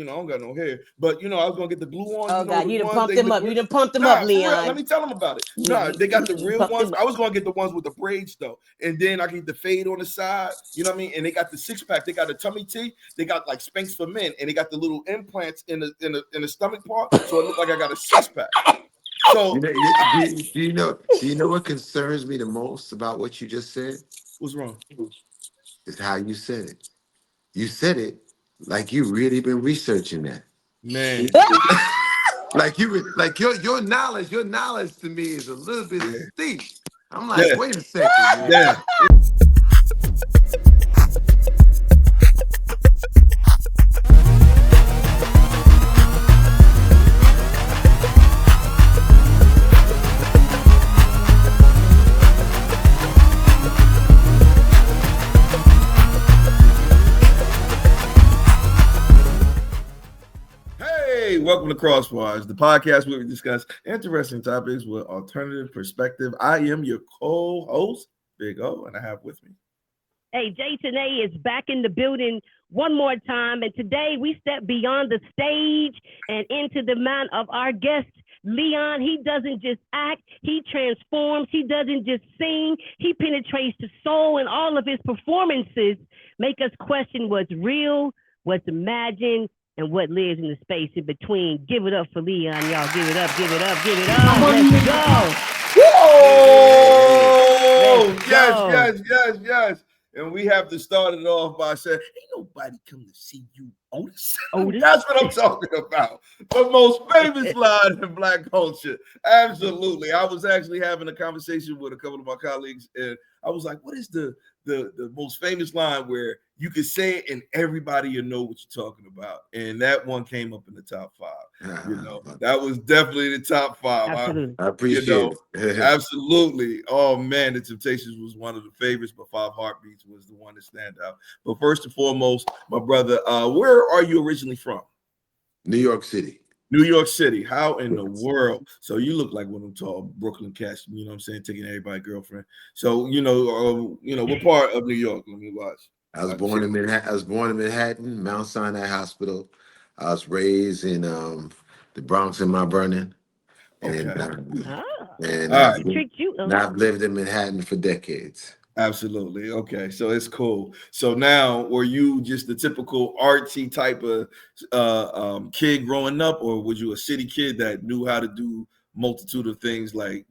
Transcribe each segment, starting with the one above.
I don't got no hair, but I was gonna get the glue on. Oh God, the you done ones pumped they them up. look. You done pumped them Nah, up, for real. Leon. Let me tell them about it. Nah, they got the real ones. I was gonna get the ones with the braids though, and then I get the fade on the side. You know what I mean? And they got the 6-pack. They got a tummy tea. They got like Spanx for men, and they got the little implants in the stomach part, so it looked like I got a 6-pack. So do you know what concerns me the most about what you just said? what's wrong? Is how you said it. You said it like you really been researching that. Man. Like your knowledge to me is a little bit steep. I'm like, wait a second, man. Yeah. Hey, welcome to KROSS BARZ, the podcast where we discuss interesting topics with alternative perspective. I am your co-host, Big O, and I have with me. Hey, Jason A is back in the building one more time, and today we step beyond the stage and into the mind of our guest, Leon. He doesn't just act, he transforms. He doesn't just sing, he penetrates the soul, and all of his performances make us question what's real, what's imagined, and what lives in the space in between. Give it up for Leon, y'all. Give it up, give it up, give it up. Let's go. Whoa! Yes. And we have to start it off by saying, ain't nobody come to see you, Otis. That's what I'm talking about. The most famous line in Black culture. Absolutely. I was actually having a conversation with a couple of my colleagues, and I was like, what is the most famous line where you can say it and everybody will know what you're talking about? And that one came up in the top 5. That was definitely the top 5. Absolutely. I appreciate it. Absolutely. Oh man, the Temptations was one of the favorites, but 5 Heartbeats was the one that stand out. But first and foremost, my brother, where are you originally from? New York City. New York City. How in the world? So you look like one of them tall Brooklyn cats, you know what I'm saying, taking everybody's girlfriend. So what part of New York? Let me watch. I was born in Manhattan, Mount Sinai Hospital. I was raised in the Bronx in Mount Vernon. And, I've lived in Manhattan for decades. Absolutely. Okay. So it's cool. So now, were you just the typical artsy type of kid growing up, or was you a city kid that knew how to do multitude of things like,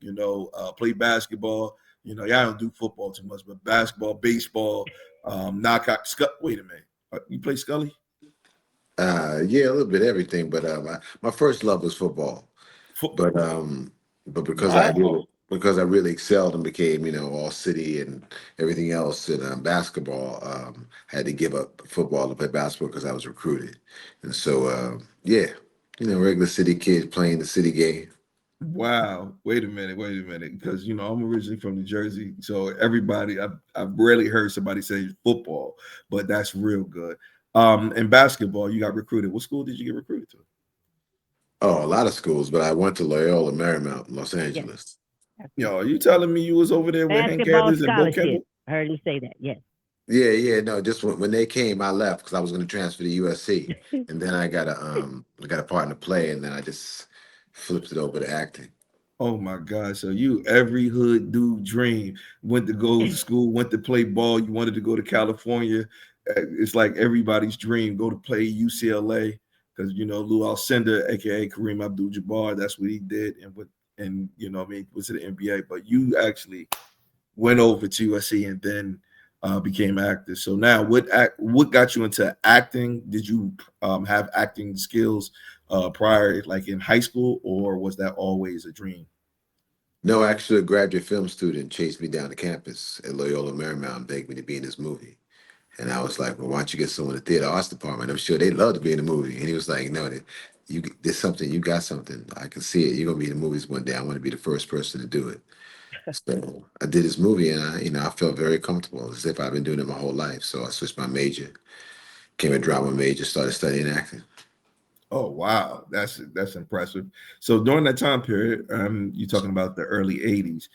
play basketball? I don't do football too much, but basketball, baseball, knockout. Wait a minute. You play Scully? Yeah, a little bit of everything, but my first love was football. But because I really excelled and became, all city and everything else in basketball, I had to give up football to play basketball because I was recruited. And so, regular city kid playing the city game. Wow. Wait a minute. Because, I'm originally from New Jersey. So everybody, I've rarely heard somebody say football, but that's real good. In basketball, you got recruited. What school did you get recruited to? Oh, a lot of schools, but I went to Loyola Marymount in Los Angeles. Yes. Yo, you telling me you was over there with Hank Basketball Anders and Bo Campbell? I heard him say that, yes. Yeah, no, just when they came, I left because I was going to transfer to USC, and then I got a part in the play, and then I just flipped it over to acting. Oh my God! So you every hood dude dream went to go to school, went to play ball. You wanted to go to California. It's like everybody's dream go to play UCLA because Lou Alcindor, aka Kareem Abdul-Jabbar, that's what he did, and was to the NBA. But you actually went over to USC and then became actor. So now, what got you into acting? Did you have acting skills prior, like in high school, or was that always a dream? No, actually, a graduate film student chased me down the campus at Loyola Marymount and begged me to be in this movie. And I was like, well, why don't you get someone in the theater arts department? I'm sure they'd love to be in the movie. And he was like, no, there's something, you got something. I can see it. You're going to be in the movies one day. I want to be the first person to do it. So I did this movie, and I felt very comfortable, as if I've been doing it my whole life. So I switched my major, became a drama major, started studying acting. Oh wow, that's impressive. So during that time period, you're talking about the early '80s.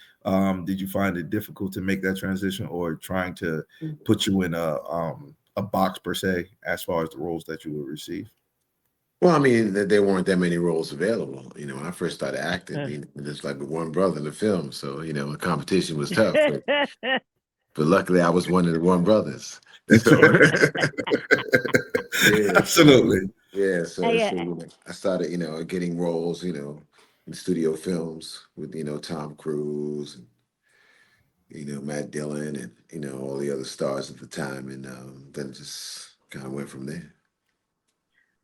Did you find it difficult to make that transition, or trying to put you in a box per se, as far as the roles that you would receive? Well, I mean, there weren't that many roles available. When I first started acting, Uh. there's like one brother in the film, so the competition was tough. But luckily, I was one of the one brothers. So yeah, Absolutely. yeah. So Hey, I started, getting roles, in studio films with Tom Cruise and Matt Dillon and all the other stars at the time, and then it just kind of went from there.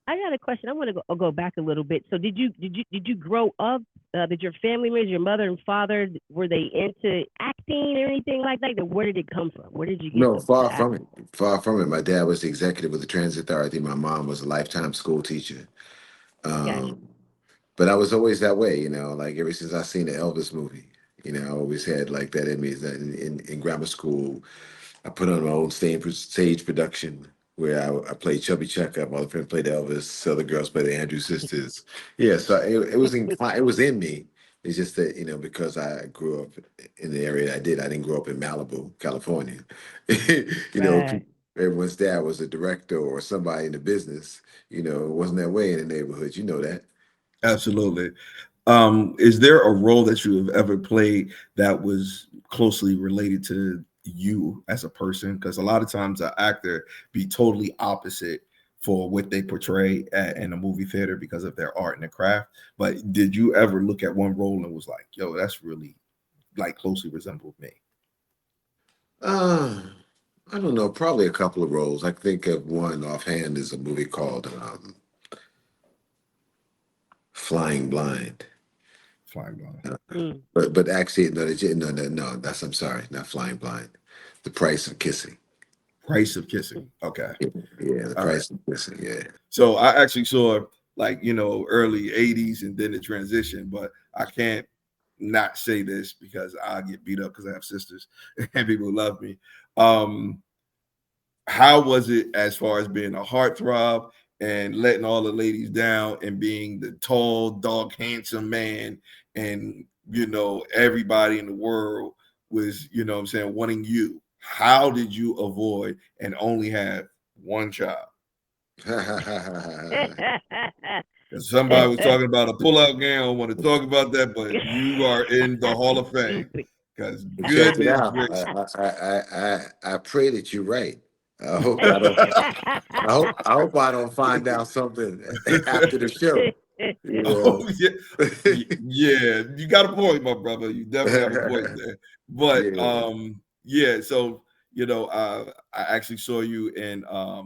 I got a question. I want to go back a little bit. So did you grow up? Did your family members, your mother and father, were they into acting or anything like that? Or where did it come from? Where did you get No, the far from it. acting? Far from it. My dad was the executive of the transit authority. My mom was a lifetime school teacher. Gotcha. Um, but I was always that way, like ever since I seen the Elvis movie. I always had like that in me. That in grammar school, I put on my own stage production where I played Chubby Checker. My other friend played Elvis. Other girls played the Andrews Sisters. Yeah, so it was in me. It's just that because I grew up in the area I did. I didn't grow up in Malibu, California. Right. Everyone's dad was a director or somebody in the business. It wasn't that way in the neighborhood. You know that. Absolutely. Is there a role that you have ever played that was closely related to you as a person? Because a lot of times an actor be totally opposite for what they portray in a movie theater because of their art and their craft. But did you ever look at one role and was like, yo, that's really like closely resembled me? Uh, I don't know. Probably a couple of roles. I think of one offhand is a movie called Flying Blind. Flying blind. Mm. But actually, no. That's I'm sorry, not Flying Blind. The Price of Kissing. Price of kissing. Okay. Yeah, the All right. Price of Kissing. Yeah. So I actually saw like early 80s and then the transition, but I can't not say this because I get beat up because I have sisters and people love me. Um, how was it as far as being a heartthrob and letting all the ladies down and being the tall, dark, handsome man and everybody in the world was, what I'm saying, wanting you. How did you avoid and only have one child? Because somebody was talking about a pull-out game. I don't want to talk about that, but you are in the Hall of Fame. Stupid. Because Check it goodness out. gracious. I pray that you're right. I hope I don't. I hope I don't find out something after the show. Oh You yeah, know. yeah. You got a point, my brother. You definitely have a point there. But Yeah. yeah. So I actually saw you in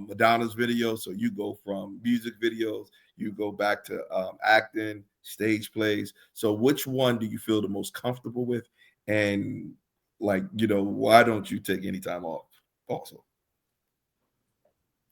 Madonna's video. So you go from music videos, you go back to acting, stage plays. So which one do you feel the most comfortable with? And like why don't you take any time off? Also,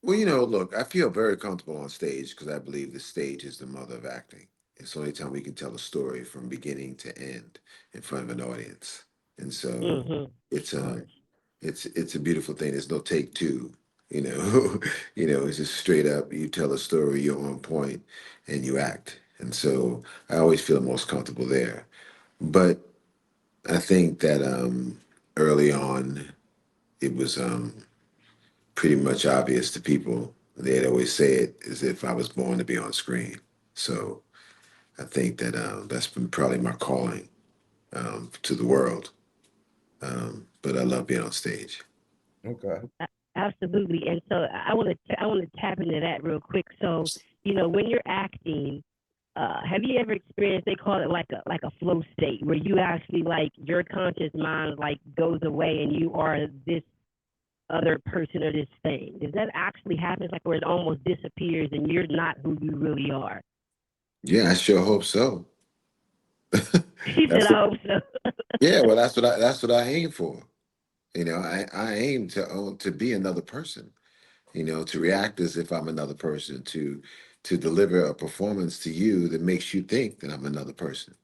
Well, look, I feel very comfortable on stage because I believe the stage is the mother of acting. It's the only time we can tell a story from beginning to end in front of an audience. And so Hmm. it's Of course. it's a beautiful thing. There's no take two, you know. It's just straight up you tell a story, you're on point, and you act. And so I always feel most comfortable there. But I think that early on it was pretty much obvious to people. They'd always say it as if I was born to be on screen. So I think that that's been probably my calling to the world. But I love being on stage. okay. Absolutely. And so I want to tap into that real quick. So, when you're acting, have you ever experienced, they call it like a flow state where you actually like your conscious mind like goes away and you are this other person or this thing? Does that actually happen? It's like where it almost disappears and you're not who you really are. Yeah, I sure hope so. He said, That's I hope so. yeah. Well, that's what I aim for. I aim to be another person. To react as if I'm another person. To deliver a performance to you that makes you think that I'm another person.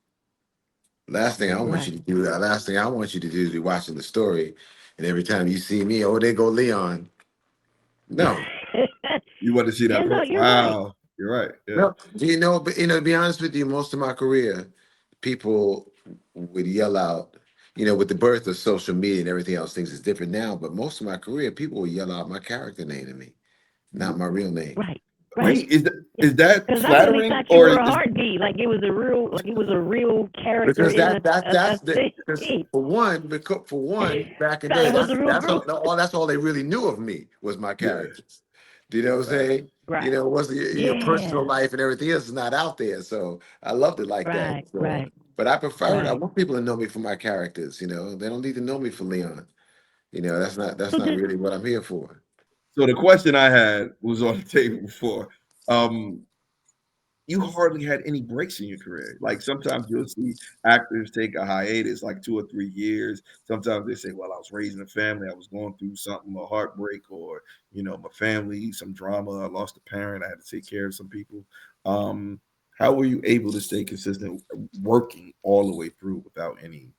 Last thing I Okay. want Right. you to do, the last thing I want you to do is be watching the story, and every time you see me, oh, there go Leon. No, You want to see Yeah, that? no, you're right. Wow, you're right. Yeah. no. But to be honest with you, most of my career, people would yell out. With the birth of social media and everything else, things is different now. But most of my career, people would yell out my character name to me, not my real name. Right. Right. Wait, is that Because I really flattering thought you or were a is heartbeat, like it was a real character Because in a that's the because thing. for one back in the Thought day it was a real that's group. all they really knew of me was my yeah, characters. Do you know what I'm fact. saying? You Right. know, it wasn't your personal Yeah. life and everything else is not out there. So I loved it like that. Right. So, Right. but I prefer it. I Right. want people to know me for my characters. You know, they don't need to know me for Leon. You know, that's So not just really what I'm here for. So the question I had was on the table before. Um, you hardly had any breaks in your career. Like sometimes you'll see actors take a hiatus, like 2 or 3 years. Sometimes they say, "Well, I was raising a family, I was going through something, a heartbreak, or my family, some drama. I lost a parent, I had to take care of some people." Um, how were you able to stay consistent, working all the way through without any,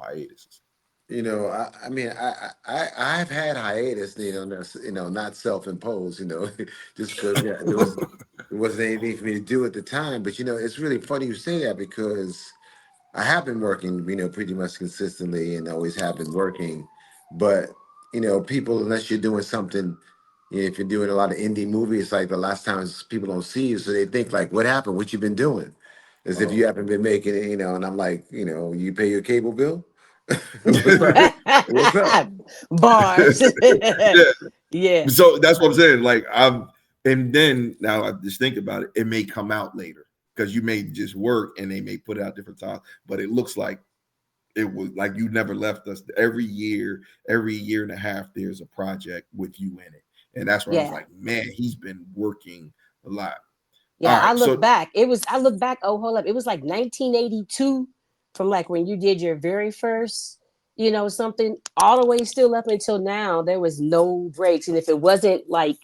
hiatuses? You know, I mean, I've had hiatus, not self-imposed, just because there wasn't anything for me to do at the time. But it's really funny you say that because I have been working, pretty much consistently and always have been working. But, people, unless you're doing something, if you're doing a lot of indie movies, like the last times people don't see you, so they think like, what happened? What you been doing? As if you Oh, haven't been making it, and I'm like, you pay your cable bill? What's up? What's up? Bars. yeah. Yeah. So that's what I'm saying. Like and then now I just think about it. It may come out later because you may just work and they may put it out different times, but it looks like it was like you never left us. Every year and a half, there's a project with you in it, and that's where I was Yeah. like, man, he's been working a lot. All Yeah. I right, look so back. I look back. Oh, hold up. It was like 1982 from like when you did your very first, something all the way still up until now. There was no breaks. And if it wasn't like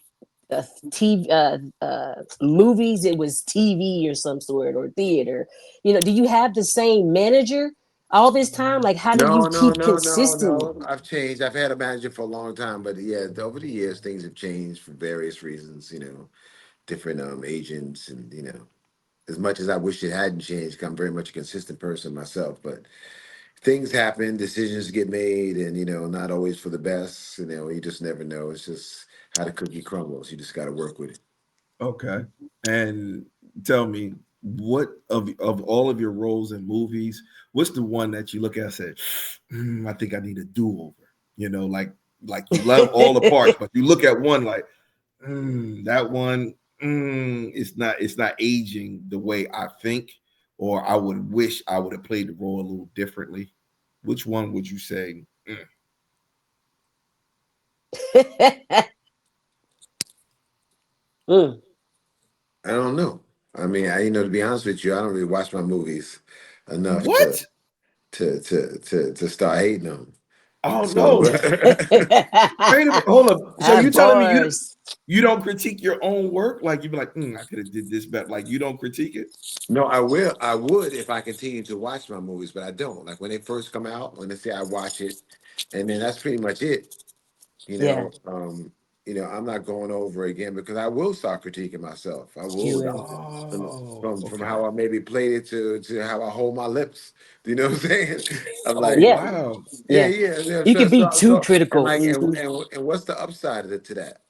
TV, movies, it was TV or some sort or theater. Do you have the same manager all this time? Like, how do you No, no, keep no, no, consistent? no. I've changed. I've had a manager for a long time, but yeah, over the years things have changed for various reasons. Different agents, and as much as I wish it hadn't changed, 'cause I'm very much a consistent person myself, but things happen, decisions get made, and not always for the best. You just never know. It's just how the cookie crumbles. You just got to work with it. okay, and tell me what of all of your roles in movies, what's the one that you look at and say, I think I need a do over? Like you love all the parts, but you look at one like, that one, it's not aging the way I think, or I would wish I would have played the role a little differently. Which one would you say? Mm. I don't know. I mean, to be honest with you, I don't really watch my movies enough to What? to start hating on them. Oh So no! Wait a minute. Hold up. So you telling me you Bars. you don't critique your own work? Like you be like, I could have did this better. Like you don't critique it? no, I will. I would if I continue to watch my movies, but I don't. Like when they first come out, when they say I watch it, and then that's pretty much it. You Yeah, know, um, I'm not going over again because I will start critiquing myself. I you will will. from Okay. how I maybe played it to how I hold my lips. Do you know what I'm saying? I'm Oh like, Yeah, wow. yeah, yeah. yeah, yeah. You So, could be so, too so and critical. like, Mhm. and what's the upside of it to that?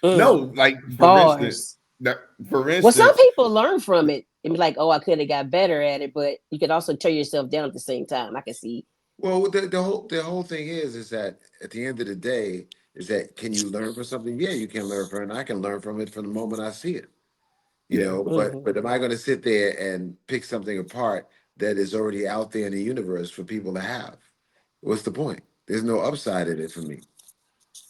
Mm. No, like for instance, Bars. that for Well, some instance, people learn from it and be like, "Oh, I could have got better at it," but you could also tear yourself down at the same time. I can see. Well, the whole thing is that at the end of the day, is that can you learn from something? Yeah, you can learn from it. And I can learn from it from the moment I see it. yeah. Hmm. But am I going to sit there and pick something apart that is already out there in the universe for people to have? What's the point? There's no upside in it for me.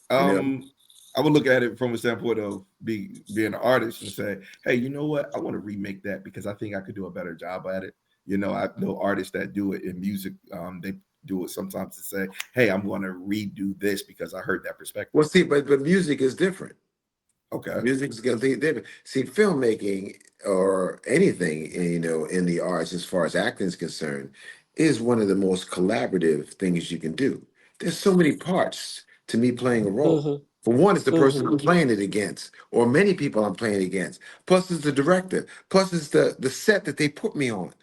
You know. Um, I would look at it from a standpoint of being an artist and say, hey, you know what? I want to remake that because I think I could do a better job at it. I know artists that do it in music. They do it sometimes to say, hey, I'm going to redo this because I heard that perspective. Well, see, but music is different. Okay. Music's completely different. See, filmmaking or anything, in the arts, as far as acting is concerned, is one of the most collaborative things you can do. There's so many parts to me playing a role. Hmm. For one, it's the person Hmm. I'm playing it against, or many people I'm playing against. Plus, it's the director. Plus, it's the set that they put me on.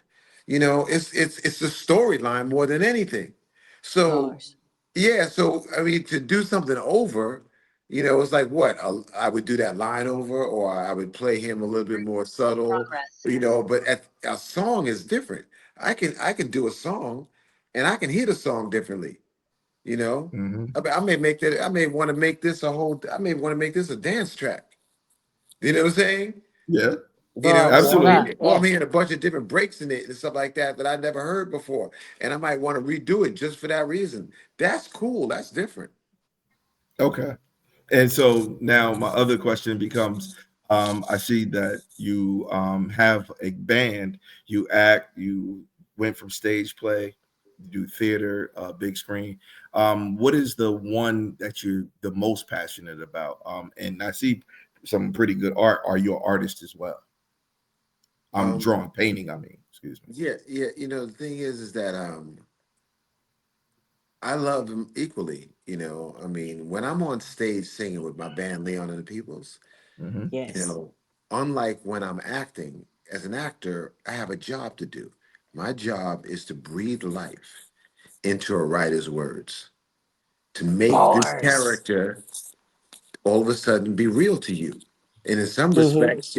It's the storyline more than anything. So Bars. yeah, so I mean, to do something over. It's like what I would do that line over, or I would play him a little bit more subtle, But a song is different. I can do a song, and I can hear the song differently. You know, Hmm. I may make that. I may want to make this a whole. I may want to make this a dance track. You know what I'm saying? Yeah, Bars. absolutely. Or I'm Yeah. hearing a bunch of different breaks in it and stuff like that that I never heard before, and I might want to redo it just for that reason. That's cool. That's different. Okay. And so now my other question becomes, I see that you have a band, you act, you went from stage play, you do theater, big screen. What is the one that you're the most passionate about? And I see some pretty good art. Are you an artist as well? I'm Um, drawing, painting, I mean, excuse me. yeah, yeah. The thing is that I love them equally. I mean, when I'm on stage singing with my band Leon and the Peoples, Hmm. you Yes. know, unlike when I'm acting, as an actor, I have a job to do. My job is to breathe life into a writer's words, to make this Bars. character all of a sudden be real to you. And in some Mm-hmm. respects,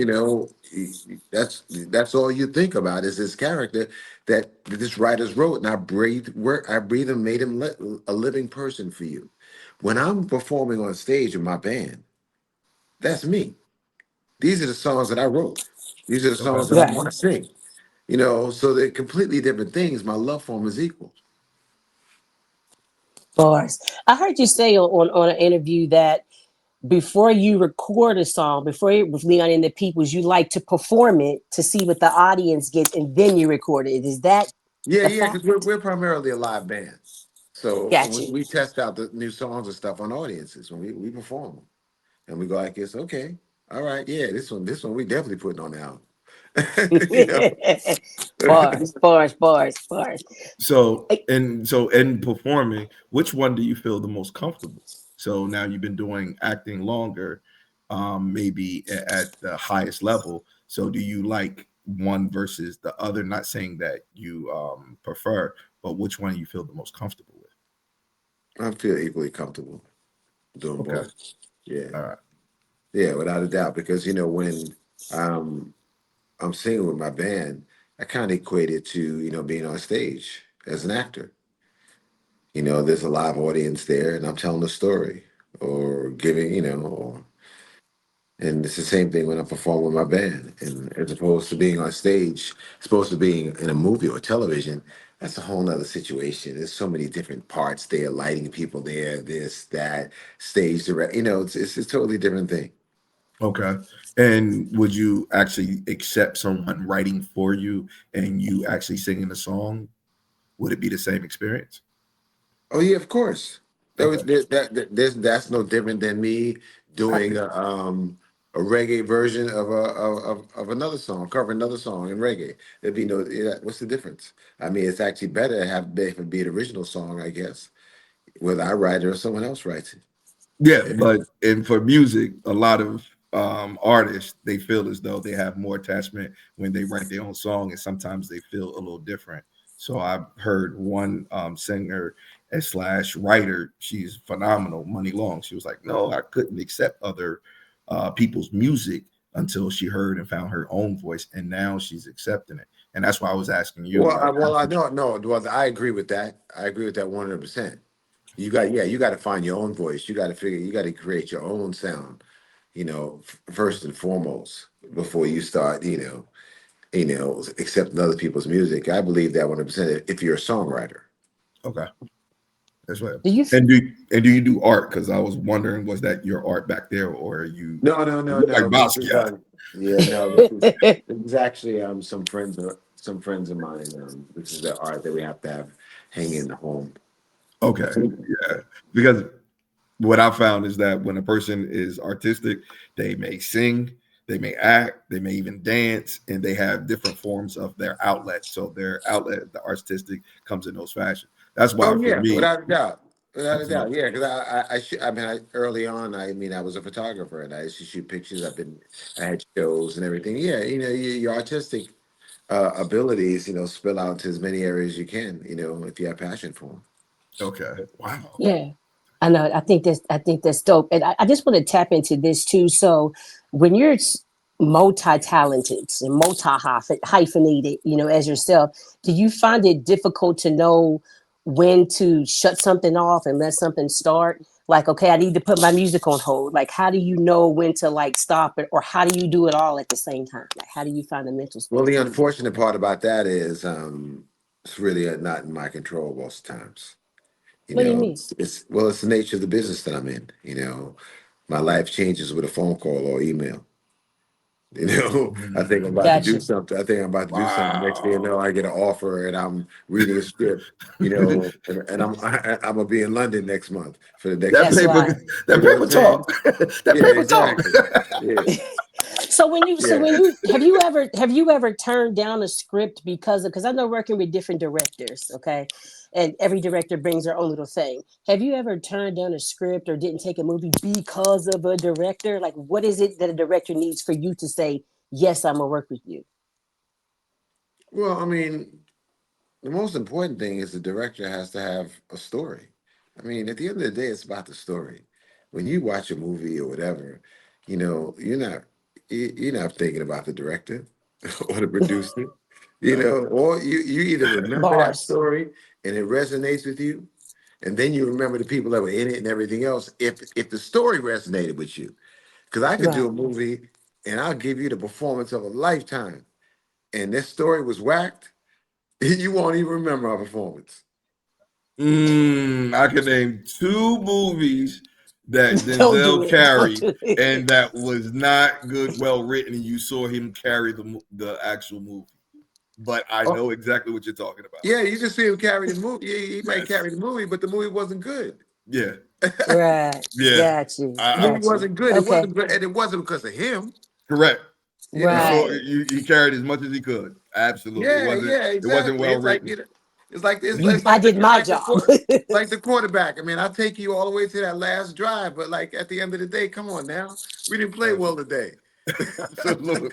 that's all you think about is this character that this writer's wrote, and I breathe and made him a living person for you. When I'm performing on stage with my band, that's me. These are the songs that I wrote. These are the songs Okay. that I Right. want to sing. So they're completely different things. My love for them is equal. Bars. I heard you say on an interview that before you record a song, before you with Leon and the Peoples, you like to perform it to see what the audience gets, and then you record it. Is that Yeah, the yeah, because we're, fact? we're primarily a live band. So Got we, you. we test out the new songs and stuff on audiences when we perform them. And we go like this, okay, all right, yeah, this one we definitely putting on the album. you know? Bars, bars, bars, bars. So Eh, in performing, which one do you feel the most comfortable? So now you've been doing acting longer, maybe at the highest level. So do you like one versus the other? Not saying that you prefer, but which one you feel the most comfortable with? I feel equally comfortable doing Okay, both. Yeah. all right, Yeah, without a doubt. Because when um I'm singing with my band, I kind of equate it to, being on stage as an actor. There's a live audience there and I'm telling a story or giving, and it's the same thing when I perform with my band. And as opposed to being on stage, supposed to being in a movie or television, that's a whole nother situation. There's so many different parts there, lighting people there, this, that, stage direct. It's a totally different thing. okay. And would you actually accept someone writing for you and you actually singing the song? Would it be the same experience? Oh yeah, of course. That Okay. was that's no different than me doing a reggae version of another song, cover another song in reggae. There'd be no what's the difference? I mean, it's actually better to have it be an original song, I guess, whether I write it or someone else writes Yeah, it. but and for music, a lot of artists they feel as though they have more attachment when they write their own song, and sometimes they feel a little different. So I've heard one singer and slash writer, she's phenomenal, Money Long. She was like, "No, I couldn't accept other people's music until she heard and found her own voice, and now she's accepting it." And that's why I was asking you, Well, like, I know, no, well, I agree with that. I agree with that 100%. You got to find your own voice. You got to create your own sound, first and foremost, before you start, accepting other people's music. I believe that 100% if you're a songwriter. okay, that's right. Do you? And do you do art? Because I was wondering, was that your art back there, or are you No, no, you no, look like no. This is Basquiat? yeah, no. This is actually some friends of mine. This is the art that we have to have hanging in the home. Okay, yeah. Because what I found is that when a person is artistic, they may sing, they may act, they may even dance, and they have different forms of their outlet. So their outlet, the artistic, comes in those fashions. That's why Oh for yeah, me, without a doubt, without a doubt. absolutely. Yeah, because I mean, early on, I was a photographer and I used to shoot pictures. I had shows and everything. Yeah, your artistic abilities, spill out to as many areas you can. If you have passion for them. Okay. Wow. Yeah. I know. I think that's dope, and I just want to tap into this too. So, when you're multi-talented and multi-hyphenated, as yourself, do you find it difficult to know when to shut something off and let something start? Like, okay, I need to put my music on hold. Like, how do you know when to like stop it, or how do you do it all at the same time? Like, how do you find the mental Well, space the to do that? unfortunate part about that is it's really not in my control most times. What do you mean? It's the nature of the business that I'm in. My life changes with a phone call or email. I think I'm about to do Gotcha. something. I think I'm about to do something. Next thing you know, Wow. I get an offer and I'm reading a script. And I'm gonna be in London next month for the next That That's 2 weeks. paper, right. You that know what I'm paper saying? talk. That Yeah, paper talk. exactly. Yeah, So yeah. when you have you ever turned down a script because I know working with different directors, okay, and every director brings their own little thing. Have you ever turned down a script or didn't take a movie because of a director? Like, what is it that a director needs for you to say yes, I'm gonna work with you? Well, I mean, the most important thing is the director has to have a story. I mean, at the end of the day, it's about the story. When you watch a movie or whatever, you're not thinking about the director or the producer, or you either remember that Bars. story and it resonates with you, and then you remember the people that were in it and everything else. If the story resonated with you, because I could do Right. a movie and I'll give you the performance of a lifetime, and this story was whacked, you won't even remember our performance. I can name two movies that Don't do Denzel it. Don't carried, do it. and that was not good, well written, and you saw him carry the actual movie. But I Oh, know exactly what you're talking about. yeah, you just see him carry the movie. Yeah, he might Yes. carry the movie, but the movie wasn't good. Yeah. Right. Yeah. Got you. The I movie Got you. wasn't good. It Okay. wasn't good, and it wasn't because of him. correct. You You know. saw Right. he carried as much as he could. Absolutely. It Yeah, wasn't. yeah, It wasn't exactly. well It's like written. it's like it's, You. it's I like the did it's my like the job. quarter like the quarterback. I mean, I'll take you all the way to that last drive, but like at the end of the day, come on now, we didn't play well today. Absolutely.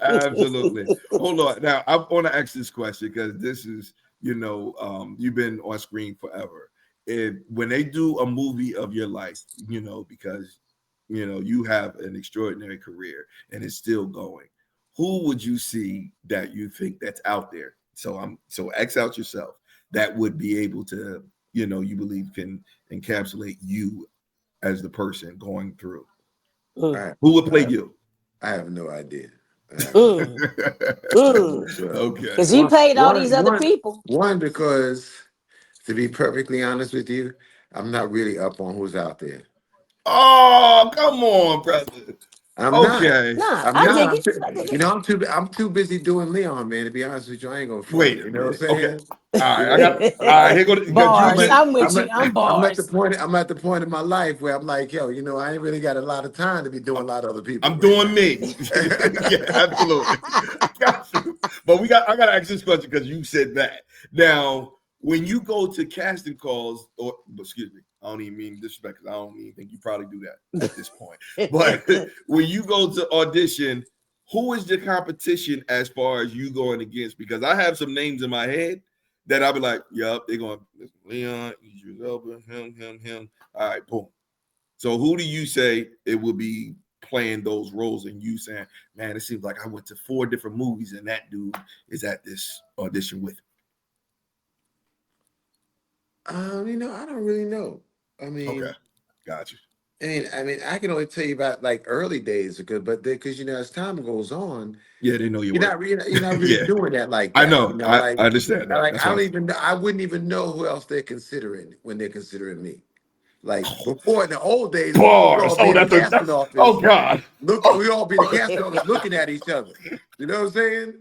Absolutely. Hold on. Now, I want to ask this question because this is, you've been on screen forever. When they do a movie of your life, because, you have an extraordinary career and it's still going, who would you see that you think that's out there? So X out yourself that would be able to, you believe can encapsulate you as the person going through. All Mm, right, Who would play I, you? I have no idea. I have no, mm, mm. Okay. Because he played all these other one, people. because to be perfectly honest with you, I'm not really up on who's out there. Oh, come on, brother. I'm not. Okay. Nah, I'm I not. dig it. I dig it. I'm too busy doing Leon, man. To be honest with you, I ain't gonna front. Wait You a know what I'm minute. Okay. saying? All You right. know. All right. Here go because you I'm Bars. at, just I'm with I'm you. at, I'm I'm at the bars. point. I'm at the point in my life where I'm like, yo, I ain't really got a lot of time to be doing a lot of other people I'm right doing now. me. Yeah, absolutely. Got you. But I gotta ask this question because you said that. Now, when you go to casting calls, or excuse me, I don't even mean disrespect because I don't even think you probably do that at this point. But when you go to audition, who is the competition as far as you going against? Because I have some names in my head that I'll be like, yup, they're going Leon, Idris Elba, him. All right, boom. So who do you say it will be playing those roles and you saying, man, it seems like I went to 4 different movies and that dude is at this audition with I don't really know. I me? Okay, mean, got you. I can only tell you about like early days because as time goes on, Yeah, they know your work. you're not really Yeah, doing that like I that. know. I understand that. Like That's I why. don't even know, I wouldn't even know who else they're considering when they're considering me. Like before in the old days, we'd all Bars. be Oh, in the that's casting oh office. God. We all be in the casting office looking at each other. You know what I'm saying?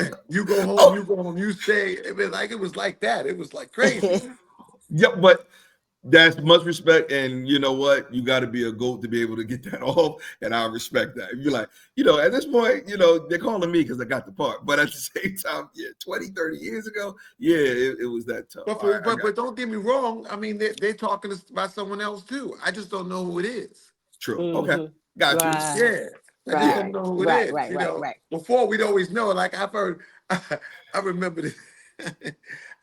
Oh, you go home, you stay. It was like that. It was like crazy. yeah, but that's much respect, and you know what? You got to be a goat to be able to get that off, and I respect that. You're like, at this point, they're calling me because I got the part, but at the same time, yeah, 20, 30 years ago, yeah, it was that tough. But All right, I got but don't get me wrong. I mean, they're talking about someone else too. I just don't know who it is. true. Okay, Hmm. got you. Right. Yeah, I just Yeah, don't Right. know who it Right. is. Right. Right. Right. Before we'd always know. Like I've heard, I remember this.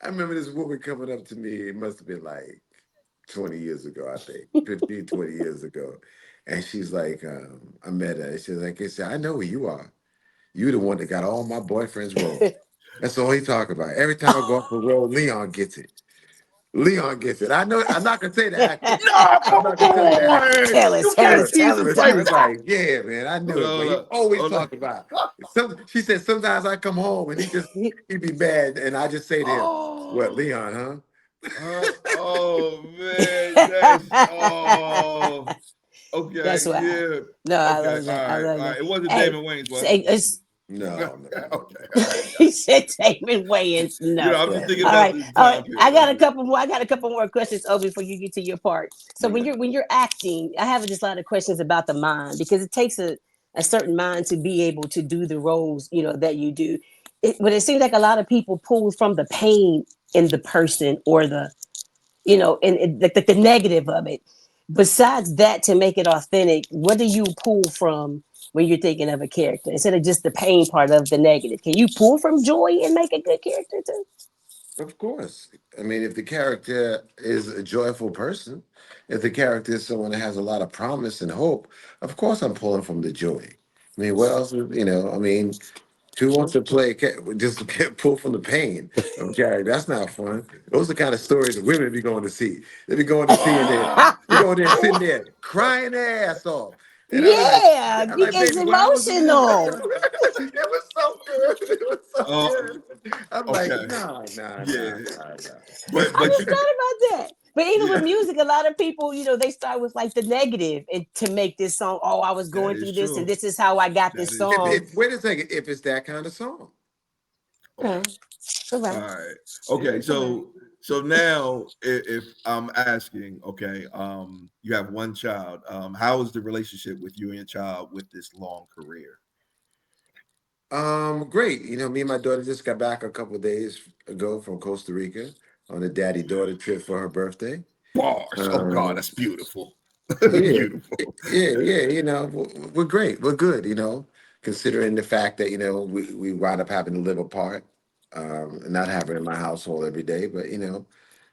I remember this woman coming up to me. It must have been like 20 years ago, I think, 15, 20 years ago. And she's like, I met her. She's like, I said, I know who you are. You the one that got all my boyfriend's role. That's all he talk about. Every time I go off the road, Leon gets it. Leon gets it. I know. I'm not gonna say the actor. No, I'm come not gonna tell you the actor. on. tell us, You tell can't us, But, tease tell a us, but she tell was us. fighter. like, "Yeah, man, I knew it." But he Hold up, always hold up, talk about. She said sometimes I come home and he be mad, and I just say to him, "What, Oh, Leon? Huh?" oh man, that's okay, That's why. yeah, No, I okay, love that. all I right, love all that. right. It wasn't Hey, Damon Wayans, was say it? it's No, no, no. Okay, all right, he got said Damon Wayans. No. I'm just thinking All about right. the All right. time period. I got That's a it. couple more. I got a couple more questions, Obi, before you get to your part. So Okay. when you're acting, I have just a lot of questions about the mind because it takes a certain mind to be able to do the roles, that you do. But it seems like a lot of people pull from the pain in the person or and the negative of it. Besides that, to make it authentic, what do you pull from when you're thinking of a character instead of just the pain part of the negative? Can you pull from joy and make a good character too? Of course. I mean, if the character is a joyful person, if the character is someone that has a lot of promise and hope, of course I'm pulling from the joy. I mean, what else? I mean, who wants to play just get pull from the pain of character? That's not fun. Those are the kind of stories that women be going to see. They be going to see and they go there sitting there crying their ass off. And Yeah, I'm he like, gets baby, why was it? emotional. It was so good. It was so Um, good. I'm like, okay, nah, nah, nah, yeah, nah, nah. I but just you, thought about that. But even with yeah, music, a lot of people, they start with like the negative and to make this song. Oh, I was that going is through this, and true. this is how I got That this is If, song. true. if wait a second, if it's that kind of song, Okay. All All right, right. yeah. Okay. all right. So now if I'm asking, okay, you have one child. How is the relationship with you and your child with this long career? Great. Me and my daughter just got back a couple of days ago from Costa Rica on a daddy-daughter trip for her birthday. Bars. Oh God, Um, that's beautiful. yeah, Beautiful. yeah. We're great. We're good. Considering the fact that we wound up having to live apart, and not having her in my household every day. But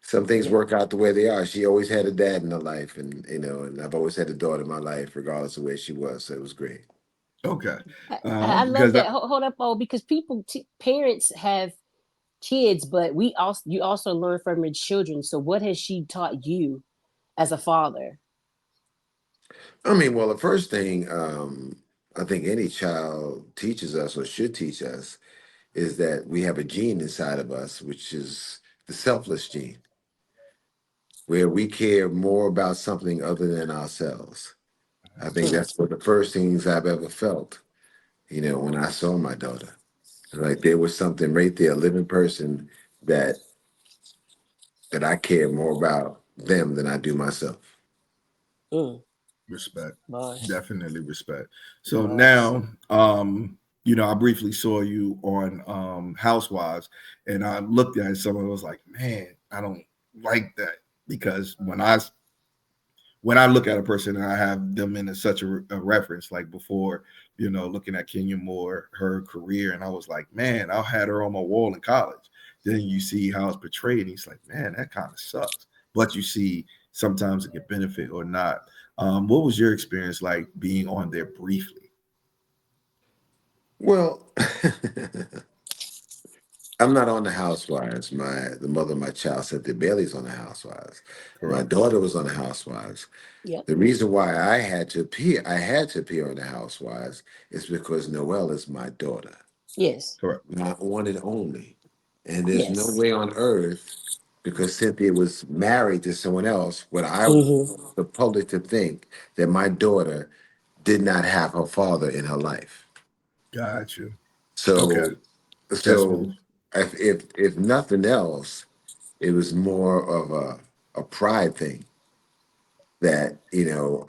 some things Yeah. work out the way they are. She always had a dad in her life, and and I've always had a daughter in my life, regardless of where she was. So it was great. Okay. I love Because I, that. Hold up, oh, because parents have kids, but you also learn from your children. So what has she taught you as a father? I mean, well, the first thing I think any child teaches us or should teach us is that we have a gene inside of us, which is the selfless gene, where we care more about something other than ourselves. I think Mm, that's one of the first things I've ever felt, when I saw my daughter. Like there was something right there, a living person that that I care more about them than I do myself. mm, respect. bars, Definitely respect. So bars. now, I briefly saw you on Housewives, and I looked at someone and was like, man, I don't like that because when I look at a person and I have them in such a reference, like before, looking at Kenya Moore, her career, and I was like, man, I had her on my wall in college. Then you see how it's portrayed, and he's like, man, that kind of sucks. But you see, sometimes it can benefit or not. What was your experience like being on there briefly? Well, I'm not on the Housewives. The mother of my child said that Bailey's on the Housewives. My Correct. daughter was on the Housewives. Yep. The reason why I had to appear on the Housewives is because Noelle is my daughter, Yes. Correct. my one and only. And there's no Yes. way on earth, because Cynthia was married to someone else, would I Mm-hmm. want the public to think that my daughter did not have her father in her life. Got you. Okay. So, Chess moves. so if nothing else, it was more of a pride thing that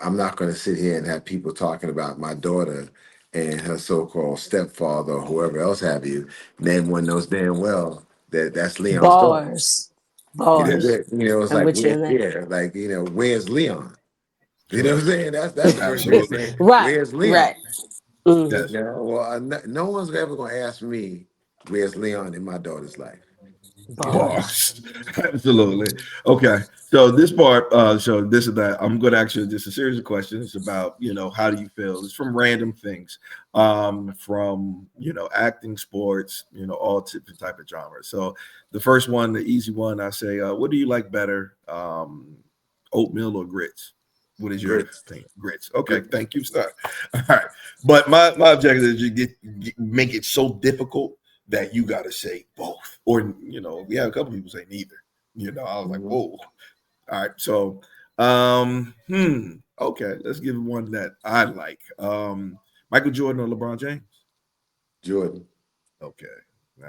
I'm not going to sit here and have people talking about my daughter and her so-called stepfather or whoever else have you. Name one knows damn well that that's Leon's daughter. Bars. Yeah. Bars. It's I'm like with you on that. like where's Leon? You know what Correct. I'm saying? That's the first thing they Absolutely. say. Right. Where's Leon? Right. Mm-hmm. Yes. Well, no one's ever going to ask me where's Leon in my daughter's life. Bars. Bars. Absolutely. Okay. So this part, so this is that. I'm gonna ask you just a series of questions about, how do you feel? It's from random things, from acting, sports, all different type of genres. So the first one, the easy one, I say, what do you like better, oatmeal or grits? What is your Grits. thing? Grits. Okay, Grits. thank you, sir. All right. But my objective is you make it so difficult that you got to say both, or we have a couple people say neither. I was like, Mhm. whoa. All right, so, okay, let's give one that I like. Michael Jordan or LeBron James? Jordan. Okay, all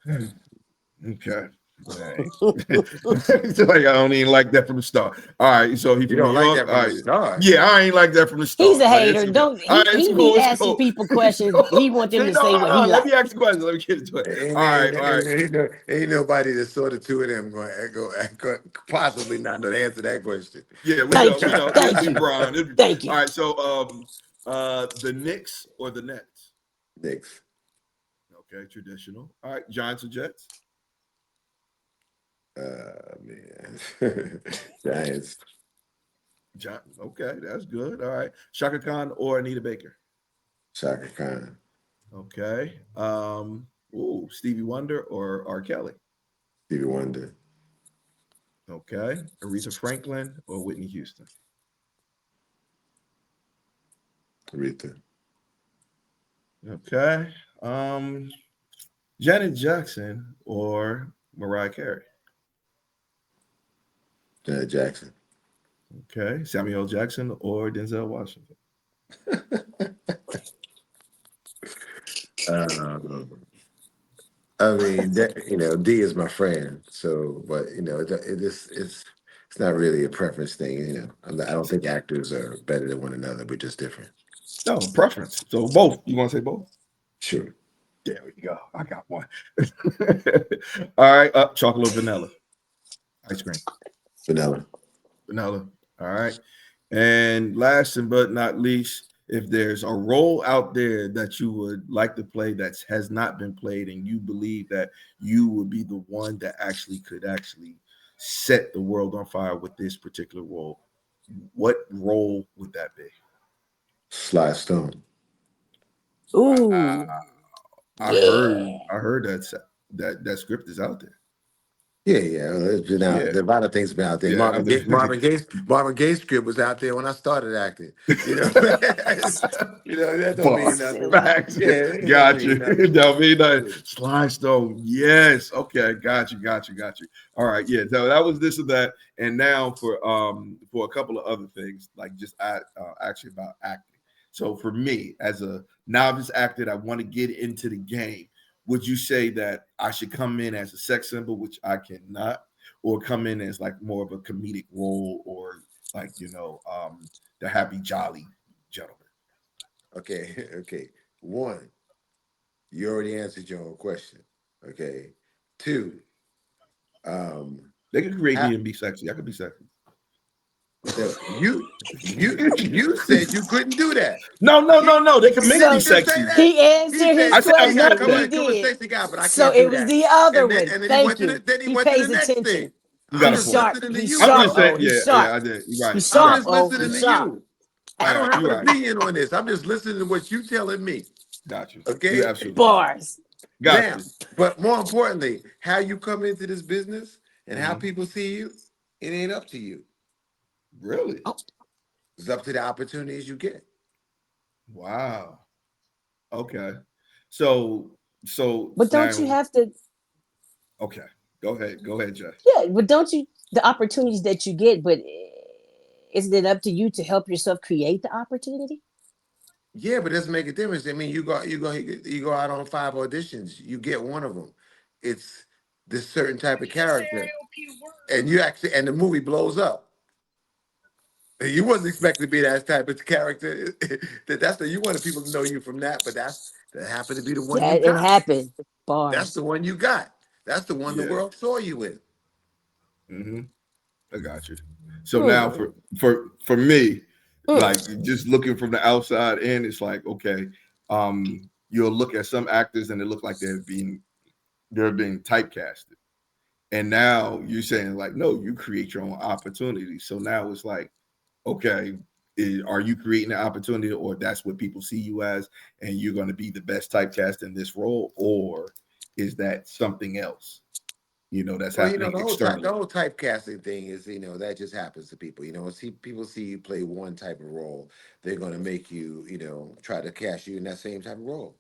right. Okay. All right. So like, I don't even like that from the start. All right. So he You from New don't like York. that All from the right. start. Yeah, I ain't like that from the He's start. a But it's hater. okay. Don't All he? right, it's He cool. be It's asking cool. people It's questions. cool. He want them See, to no, say hold what he on. Let like. me ask the question. Let me get into it. Ain't, All right. ain't, All right. ain't, ain't, no, ain't nobody that saw the two of them going possibly not know the answer to that question. Yeah, we know. Thank We you. know. It'll Thank be you. Bron. Thank All you. right. So, the Knicks or the Nets? Knicks. Okay, traditional. All right, Giants or Jets? Man. Giants. Okay, that's good. All right, Shaka Khan or Anita Baker? Shaka Khan. Okay. Stevie Wonder or R. Kelly? Stevie Wonder. Okay. Aretha Franklin or Whitney Houston? Aretha. Okay. Janet Jackson or Mariah Carey? Janet Jackson. Okay. Samuel L. Jackson or Denzel Washington? Um, I mean, D is my friend. So, but it's not really a preference thing. I don't think actors are better than one another. We're just different. No, preference. So both. You want to say both? Sure. There we go. I got one. All right. Chocolate or vanilla? Ice cream. Vanilla. Vanilla. All right. And last but not least, if there's a role out there that you would like to play that has not been played, and you believe that you would be the one that actually could actually set the world on fire with this particular role, what role would that be? Sly Stone. Wow. Ooh, I yeah. heard I heard that script is out there. Yeah, yeah. It's been out. Yeah. There, a lot of things have been out there. Yeah. Marvin Gaye, Marvin Gaye's script was out there when I started acting. You know, that don't mean Bars. nothing. Facts. Yeah, it don't Got you. mean nothing. Don't mean that. Slime Stone. Yes. Okay. Got you. All right. Yeah. So that was this and that. And now for a couple of other things, like just actually about acting. So for me, as a novice actor, I want to get into the game. Would you say that I should come in as a sex symbol, which I cannot, or come in as like more of a comedic role, or like the happy jolly gentleman? Okay, okay. One, you already answered your own question. Okay. Two, um, They could create ha- me and be sexy. I could be sexy. no, you said you couldn't do that. No. They can He make me So didn't just say sexy. that. he He answered said, I his said I'm question. "Hey, I No, not come he that. on, come a did. sexy guy, but I So can't it do was that." the other And then one. and then he went Thank to the you. then he He went to the pays next attention. thing. You got I'm a He's just point. sharp. listening to He's you, I'm sharp. just brother. saying, Oh, he's yeah, sharp. I did. You're right. He's You're I'm right. sharp. just Oh, listening he's to sharp. you. I All don't right. have You're an right. opinion on this. I'm just listening to what you telling me. Got you. You Okay. absolutely right. Bars. Got Now, you. but more importantly, how you come into this business and how Mhm. people see you, it ain't up to you. Really? Oh, It's up to the opportunities you get. Wow. Okay. So so but don't you now, have to? okay. Go ahead, Jay. Yeah, but don't you? The opportunities that you get, but isn't it up to you to help yourself create the opportunity? Yeah, but it doesn't make a difference. I mean, you go out on 5 auditions, you get one of them. It's this certain type of character, and you actually and the movie blows up. You wasn't expected to be that type of character. That's the you wanted people to know you from that, but that happened to be the one you That it got. happened. That's Bars. the one you got. That's the one the Yeah. world saw you in. Hmm. I got you. So now Hmm. for me, Mm. like just looking from the outside in, it's like, okay, you'll look at some actors and it look like they're being they're being typecasted. And now you're saying like, no, you create your own opportunity. So now it's like, okay, are you creating an opportunity, or that's what people see you as, and you're going to be the best typecast in this role, or is that something else? That's Well, happening the externally. whole typecasting thing is, that just happens to people. See people see you play one type of role, they're gonna make you, try to cast you in that same type of role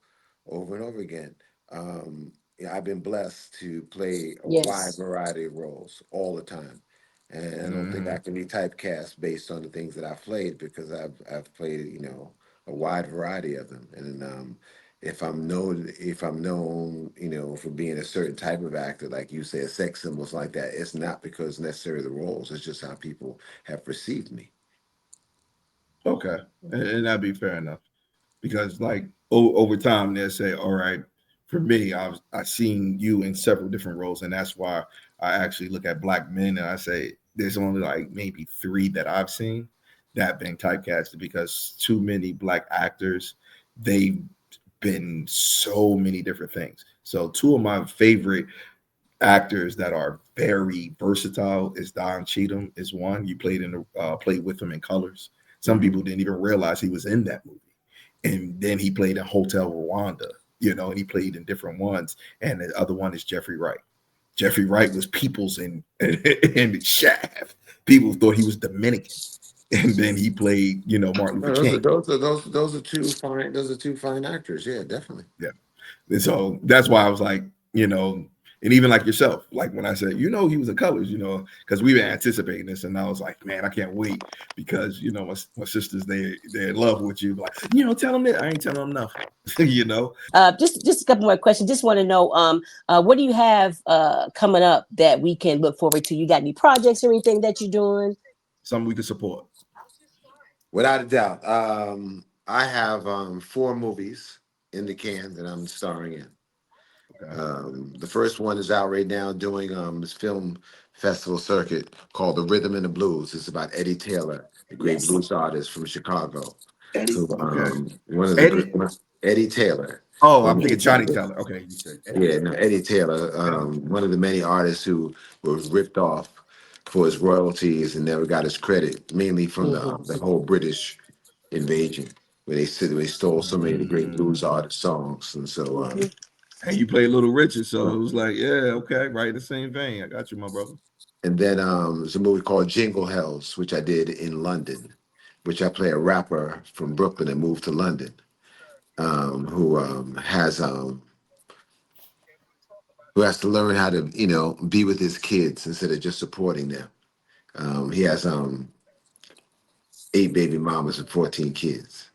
over and over again. Yeah, I've been blessed to play a wide Yes. variety of roles all the time. And I don't think I Hmm. can be typecast based on the things that I've played because I've played, a wide variety of them. And if I'm known, for being a certain type of actor, like you said, sex symbols like that, it's not because necessarily the roles, it's just how people have perceived me. Okay, and that'd be fair enough, because like over time they'll say, all right, for me, I seen you in several different roles, and that's why I actually look at black men and I say there's only like maybe three that I've seen that been typecasted, because too many black actors, they've been so many different things. So two of my favorite actors that are very versatile is Don Cheadle is one. You played with him in Colors. Some Hmm. people didn't even realize he was in that movie, and then he played in Hotel Rwanda. And he played in different ones. And the other one is Jeffrey Wright. Jeffrey Wright was People's in Shaft. People thought he was Dominican, and then he played Martin Luther No, those are King. those are those are two fine actors. Yeah, definitely. Yeah. And so that's why I was like, and even like yourself, like when I said, he was in Colors, because we were anticipating this, and I was like, man, I can't wait, because my sisters, they're in love with you, like, tell them that I ain't telling them nothing, Just a couple more questions. Just want to know, what do you have coming up that we can look forward to? You got any projects or anything that you're doing? something we can support. Without a doubt. I have four movies in the can that I'm starring in. Okay. The first one is out right now doing this film festival circuit called The Rhythm and the Blues. It's about Eddie Taylor, the great Yes. blues artist from Chicago. Eddie. Who Okay. one of the great Eddie. Eddie Taylor. Oh, I'm Who thinking Johnny Teller. Okay, you said Eddie. Yeah, no, Eddie Taylor, Eddie. one of the many artists who was ripped off for his royalties and never got his credit, mainly from Hmm. the whole British invasion, where they said they stole so many of the great blues Mm. artist songs. And so, Hmm. Hey, you played Little Richard, so it was like, yeah, okay, right in the same vein. I got you, my brother. and then there's a movie called Jingle Hells, which I did in London, which I play a rapper from Brooklyn and moved to London, who has to learn how to, be with his kids instead of just supporting them. He has 8 baby mamas and 14 kids.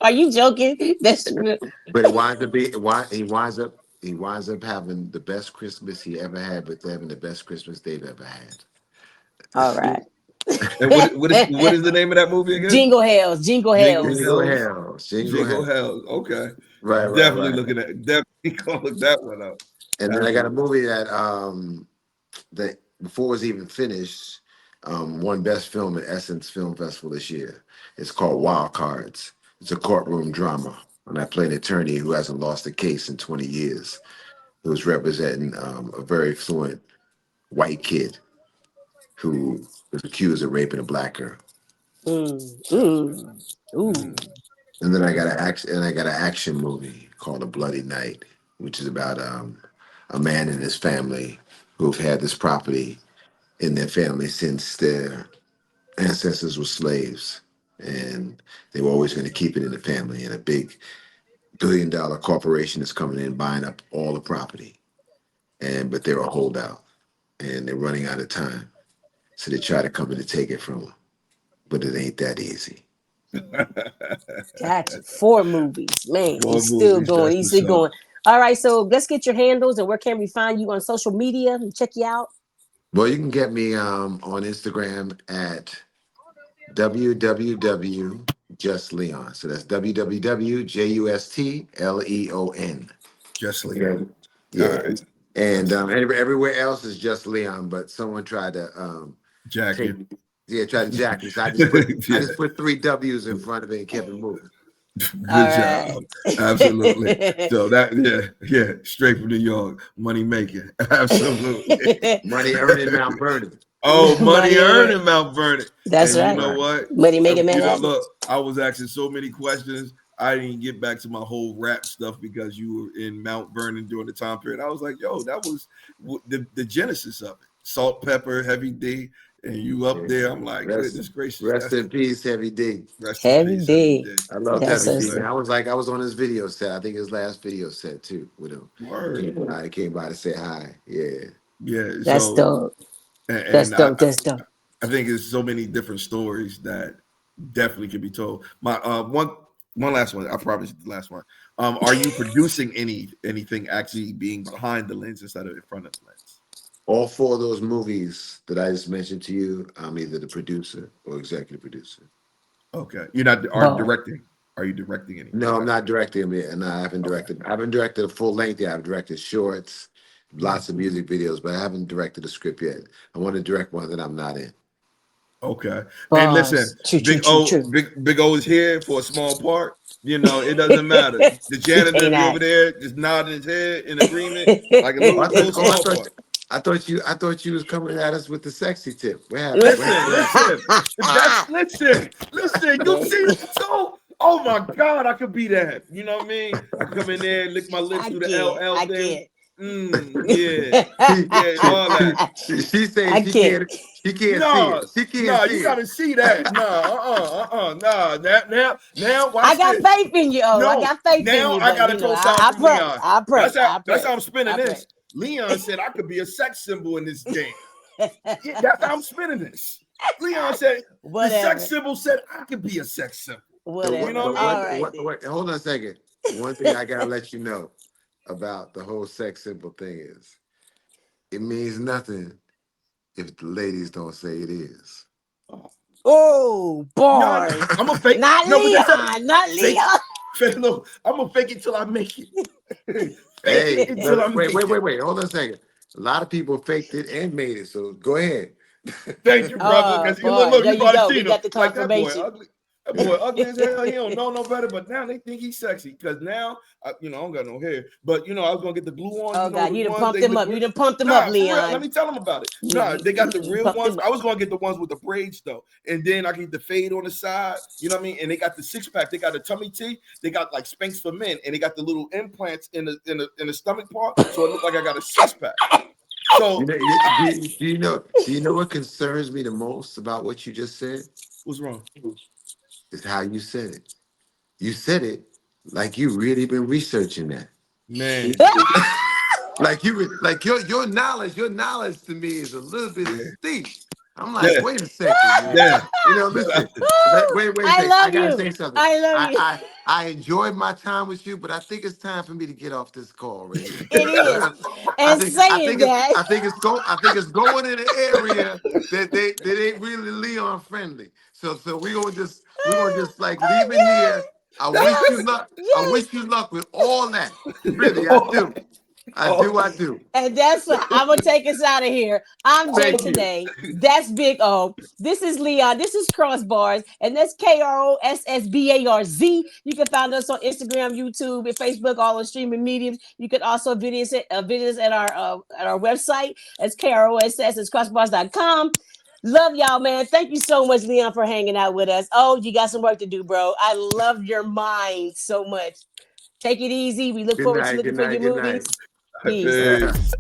Are you joking? That's real. But it winds up being why he winds up having the best Christmas he ever had with them and the best Christmas they've ever had. All right. And what is the name of that movie again? Jingle hells, jingle Jingle hells. Jingle Hells. Hells, Jingle Jingle Hells. Hells. Okay, Right, right, definitely right. looking at definitely gonna look that one up. And then I got a Absolutely. movie that before it was even finished, won Best Film at Essence Film Festival this year. It's called Wild Cards. It's a courtroom drama, and I play an attorney who hasn't lost a case in 20 years, who's representing a very fluent white kid who was accused of raping a black girl. Mm, mm, ooh. Mm. And then I got Okay. an action movie called A Bloody Night, which is about a man and his family who've had this property in their family since their ancestors were slaves, and they were always going to keep it in the family. And a big $1 billion corporation is coming in buying up all the property, and but they're a holdout, and they're running out of time, so they try to come in to take it from them, but it ain't that easy. Gotcha. Four movies. Man, Four he's still movies. going. That's He's what's still up. going. All right. So let's get your handles and where can we find you on social media and check you out? Well, you can get me on Instagram at www just Leon. So that's www.justleon. Just Okay. Leon. All Yeah. right. And That's everywhere else is just Leon, but someone tried to Jack take you. yeah, try to jack me. So I just put Yeah. I just put three W's in front of it and kept it moving. Good All job. right. Absolutely. So that, yeah, straight from New York, money making. Absolutely. Money earned in Mount Vernon. Oh, money Money earned earner. in Mount Vernon. That's And you right. know Right. what? Money making Manhattan. Look, I was asking so many questions. I didn't get back to my whole rap stuff because you were in Mount Vernon during the time period. I was like, yo, that was the genesis of it. Salt, pepper, heavy D, and you up Yeah. there. I'm like, Rest, goodness gracious, rest that's in peace, Heavy D. rest in Heavy peace, heavy D. D. I love That's Heavy so D, Absolutely. man. sad. I was on his video set. I think his last video set too with him. Word. He came by to say hi. Yeah. Yeah. That's So dope. That's and dope. That's dope. I think there's so many different stories that definitely can be told. My one last one. I promise you the last one. Are you producing anything actually being behind the lens instead of in front of the lens? All four of those movies that I just mentioned to you, I'm either the producer or executive producer. Okay. You're not are Boy. directing. Are you directing anything? No, I'm That's not directing them yet, and I haven't okay. directed. I haven't directed a full length yet. I've directed shorts, lots of music videos, but I haven't directed a script yet. I want to direct one that I'm not in. Okay. And listen, Bars. True, true, true, true. Big O is here for a small part. You know, it doesn't matter. The janitor Ain't be I? over there just nodding his head in agreement, like a Oh, little small part. I thought you was coming at us with the sexy tip. What happened? What Listen, happened to that? listen. That's listen. You see it too? Oh my God, I could be that. You know what I mean? I come in there, lick my lips I through the can't. LL I thing. can't. Yeah, She, yeah, all that. she saying I can't. she can't see No, it. She can't no, see you it. gotta see that. No, nah. Now, I watch got this. faith in you. Oh, I No, got faith in now you. I But got a you know, co-sign I from pray. Leon. I pray. I That's pray. how I'm spinning I pray. this. Leon said I could be a sex symbol in this game. Yeah, that's how I'm spinning this. Leon said the sex Whatever. symbol said I could be a sex symbol. So You Whatever. know what I All mean? right then. hold on a second. One thing I gotta let you know about the whole sex symbol thing is it means nothing if the ladies don't say it is. Oh, Oh, no, bars. I'm gonna fake. Not No, but that's a Leon. Not fake. Leon. No, I'm gonna fake it till I make it. Fake Hey, it until I wait, make it. hold on a second. A lot of people faked it and made it, so go ahead. Thank you, brother. Oh, Because you boy. look, There you you probably go. We seen him. got the Like that boy confirmation. ugly. That boy ugly as hell. He don't know no better. But now they think he's sexy. Because now, I don't got no hair. But I was gonna get the glue on. Oh, God. The You done ones pumped they him look. up. You done pumped him up, Nah, for real. Let Leon. me tell them about it. You, Nah, they got the you real pumped ones. him I up. was gonna get the ones with the braids though, and then I get the fade on the side. You know what I mean? And they got the 6-pack. They got the tummy tea. They got like Spanx for men, and they got the little implants in the stomach part, so it looked like I got a 6-pack. You So know, do you know what concerns me the most about what you just said? what's wrong, Is how you said it. You said it like you really been researching that. man? Like like your knowledge to me is a little bit Yeah, steep. I'm like, yeah, wait a second, man. yeah. You Listen. got to. Wait a I second. I love gotta you. say something. I love you. I enjoyed my time with you, but I think it's time for me to get off this call right here. It is. I And think saying that, I think it's going in an area that ain't really Leon friendly. So we're gonna just like leave it here. I wish you yes, luck. I yes. wish you luck with all that. Really, I do. Oh, I do. And that's what I'm gonna take us out of here. I'm Jay Thank you. today. That's Big O. This is Leon. This is Cross Bars, and that's KROSSBARZ. You can find us on Instagram, YouTube, and Facebook, all the streaming mediums. You can also visit us at our website. It's KROSS. It's crossbars.com. Love y'all, man. Thank you so much, Leon, for hanging out with us. Oh, you got some work to do, bro. I love your mind so much. Take it easy. We look Good forward to night. looking Good for night. your Good night. movies. Peace. peace.